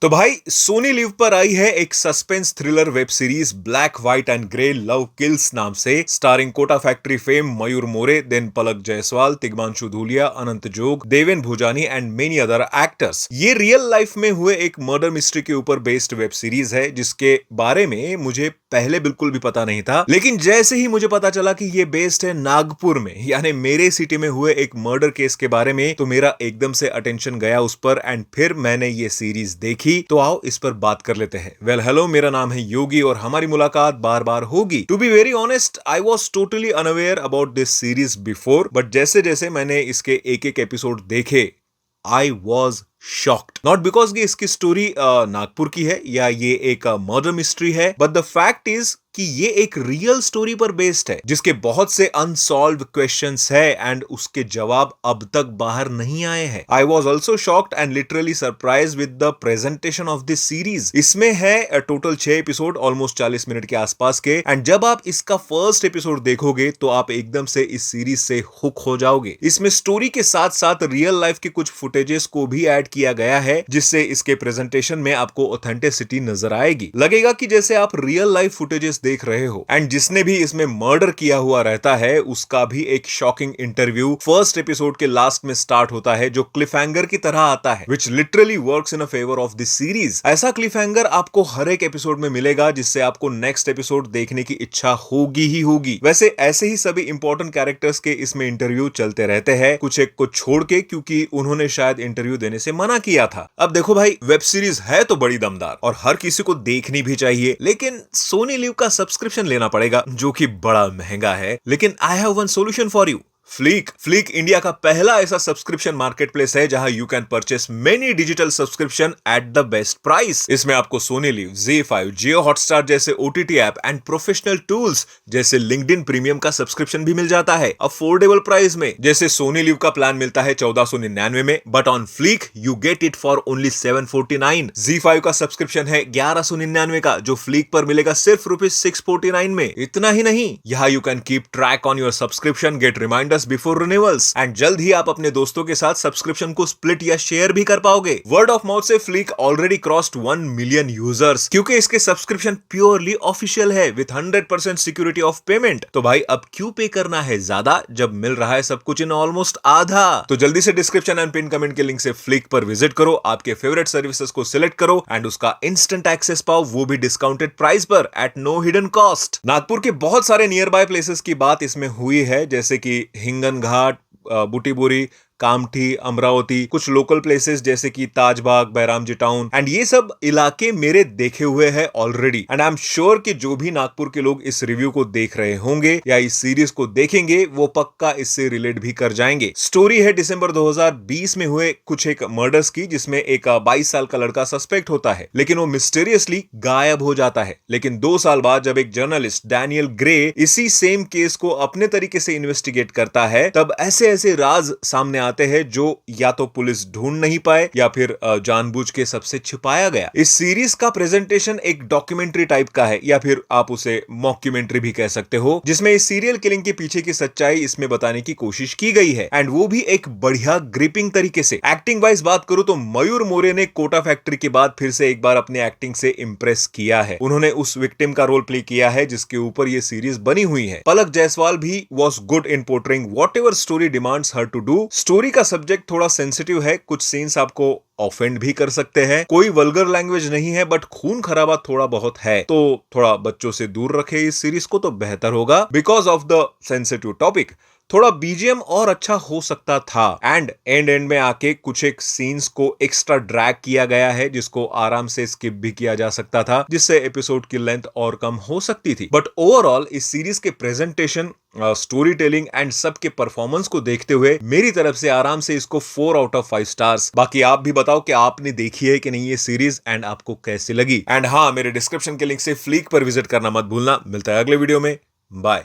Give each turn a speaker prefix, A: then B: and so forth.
A: तो भाई सोनी लिव पर आई है एक suspense thriller web series black white and grey love kills नाम से, starring Kota factory fame Mayur More, then Palak Jaiswal, Tigmanshu Dhulia, Anant Jog, Deven Bhujani and many other actors. ये रियल लाइफ में हुए एक मर्डर मिस्ट्री के ऊपर बेस्ड वेब सीरीज है जिसके बारे में मुझे पहले बिल्कुल भी पता नहीं था, लेकिन जैसे ही मुझे पता चला कि ये बेस्ड है नागपुर में यानी मेरे सिटी में हुए एक मर्डर केस के बारे में, तो मेरा एकदम से अटेंशन गया उस पर एंड फिर मैंने ये सीरीज देखी। तो आओ इस पर बात कर लेते हैं। वेल हेलो, मेरा नाम है योगी और हमारी मुलाकात बार बार होगी। To be very honest, I was totally unaware about this series before, but जैसे जैसे मैंने इसके एक एक एपिसोड देखे I was shocked. Not because कि इसकी स्टोरी नागपुर की है या ये एक मर्डर मिस्ट्री है, बट द फैक्ट इज कि ये एक रियल स्टोरी पर बेस्ड है जिसके बहुत से अनसॉल्व्ड क्वेश्चंस है एंड उसके जवाब अब तक बाहर नहीं आए हैं। I was also shocked and literally surprise with the presentation of this series. इसमें है टोटल 6 एपिसोड, ऑलमोस्ट 40 मिनट के आसपास के, एंड जब आप इसका फर्स्ट एपिसोड देखोगे तो आप एकदम से इस सीरीज से हुक हो जाओगे। इसमें स्टोरी के साथ साथ रियल लाइफ के कुछ फुटेजेस को भी ऐड किया गया है जिससे इसके प्रेजेंटेशन में आपको ऑथेंटिसिटी नजर आएगी। लगेगा कि जैसे आप रियल लाइफ फुटेजेस देख रहे हो। एंड जिसने भी इसमें मर्डर किया हुआ रहता है उसका भी एक शॉकिंग इंटरव्यू फर्स्ट एपिसोड के लास्ट में स्टार्ट होता है जो क्लिफहैंगर की तरह आता है, विच literally works in a favour of this series. ऐसा क्लिफहैंगर आपको हर एक एपिसोड में मिलेगा जिससे आपको नेक्स्ट एपिसोड देखने की इच्छा होगी ही होगी। वैसे ऐसे ही सभी इंपॉर्टेंट कैरेक्टर्स के इसमें इंटरव्यू चलते रहते हैं, कुछ एक को छोड़ के, क्योंकि उन्होंने शायद इंटरव्यू देने से मना किया था। अब देखो भाई, वेब सीरीज है तो बड़ी दमदार और हर किसी को देखनी भी चाहिए, लेकिन सोनी लिव का सब्सक्रिप्शन लेना पड़ेगा जो कि बड़ा महंगा है। लेकिन I have one solution for you. Flick India का पहला ऐसा सब्सक्रिप्शन मार्केटप्लेस है जहां you can purchase many digital subscription at the best price. इसमें आपको सोनी लिव, ZEE5, जियो हॉटस्टार जैसे OTT app and professional tools जैसे लिंक्डइन प्रीमियम का सब्सक्रिप्शन भी मिल जाता है अफोर्डेबल प्राइस में। जैसे सोनी लिव का प्लान मिलता है 1499 में, but on flick you get it for only 749। ZEE5 का सब्सक्रिप्शन है 1199 का जो फ्लीक पर मिलेगा सिर्फ ₹649 में। इतना ही नहीं, यहाँ you can keep track on your subscription, get reminder before renewals and जल्द ही आप अपने दोस्तों के साथ सब्सक्रिप्शन को स्प्लिट या शेयर भी कर पाओगे। वर्ड ऑफ माउथ से flick already crossed 1 million users क्योंकि इसके सब्सक्रिप्शन प्योरली ऑफिशियल है विद 100% सिक्योरिटी ऑफ पेमेंट। तो भाई अब क्यों पे करना है ज्यादा जब मिल रहा है सब कुछ इन ऑलमोस्ट आधा। तो जल्दी से डिस्क्रिप्शन एंड पिन कमेंट के लिंक से फ्लीक पर विजिट करो, आपके फेवरेट सर्विसेज को सिलेक्ट करो एंड उसका इंस्टेंट एक्सेस पाओ, वो भी डिस्काउंटेड प्राइस पर at no hidden cost. Nagpur के बहुत सारे नियर बाय प्लेसेस की बात इसमें हुई है जैसे कि हिंगन घाट, बुटीबोरी, कामठी, अमरावती, कुछ लोकल प्लेसेस जैसे कि ताजबाग, बैरामजी टाउन, एंड ये सब इलाके मेरे देखे हुए हैं already. And I am sure कि जो भी नागपुर के लोग इस रिव्यू को देख रहे होंगे या इस सीरीज को देखेंगे वो पक्का इससे रिलेट भी कर जाएंगे। स्टोरी है दिसंबर 2020 में हुए कुछ एक मर्डर्स की जिसमें एक 22 साल का लड़का सस्पेक्ट होता है, लेकिन वो मिस्टीरियसली गायब हो जाता है। लेकिन 2 साल बाद जब एक जर्नलिस्ट डैनियल ग्रे इसी सेम केस को अपने तरीके से इन्वेस्टिगेट करता है, तब ऐसे ऐसे राज सामने आते हैं जो या तो पुलिस ढूंढ नहीं पाए या फिर जानबूझ के सबसे छुपाया गया। इस सीरीज का प्रेजेंटेशन एक डॉक्यूमेंट्री टाइप का है या फिर आप उसे मॉक्यूमेंट्री भी कह सकते हो, जिसमें इस सीरियल किलिंग के पीछे की सच्चाई इसमें बताने की कोशिश की गई है एंड वो भी एक बढ़िया ग्रिपिंग तरीके से। एक्टिंग वाइज बात करूं तो मयूर मोरे ने कोटा फैक्ट्री के बाद फिर से एक बार अपने एक्टिंग से इंप्रेस किया है। उन्होंने उस विक्टिम का रोल प्ले किया है जिसके ऊपर ये सीरीज बनी हुई है। पलक जायसवाल भी was good in portraying whatever story demands her to do. Story का सब्जेक्ट थोड़ा सेंसिटिव है, कुछ सीन्स आपको ऑफेंड भी कर सकते हैं। कोई वल्गर लैंग्वेज नहीं है बट खून खराबा थोड़ा बहुत है, तो थोड़ा बच्चों से दूर रखे इस सीरीज को तो बेहतर होगा because of the sensitive topic. थोड़ा बीजीएम और अच्छा हो सकता था एंड एंड में आके कुछ एक सीन्स को एक्स्ट्रा ड्रैग किया गया है जिसको आराम से स्किप भी किया जा सकता था, जिससे एपिसोड की लेंथ और कम हो सकती थी। बट ओवरऑल इस सीरीज के प्रेजेंटेशन, स्टोरी टेलिंग एंड सबके परफॉर्मेंस को देखते हुए मेरी तरफ से आराम से इसको 4 आउट ऑफ 5 स्टार्स। बाकी आप भी बताओ कि आपने देखी है कि नहीं ये सीरीज एंड आपको कैसी लगी। एंड हाँ, मेरे डिस्क्रिप्शन के लिंक से फ्लीक पर विजिट करना मत भूलना। मिलता है अगले वीडियो में, बाय।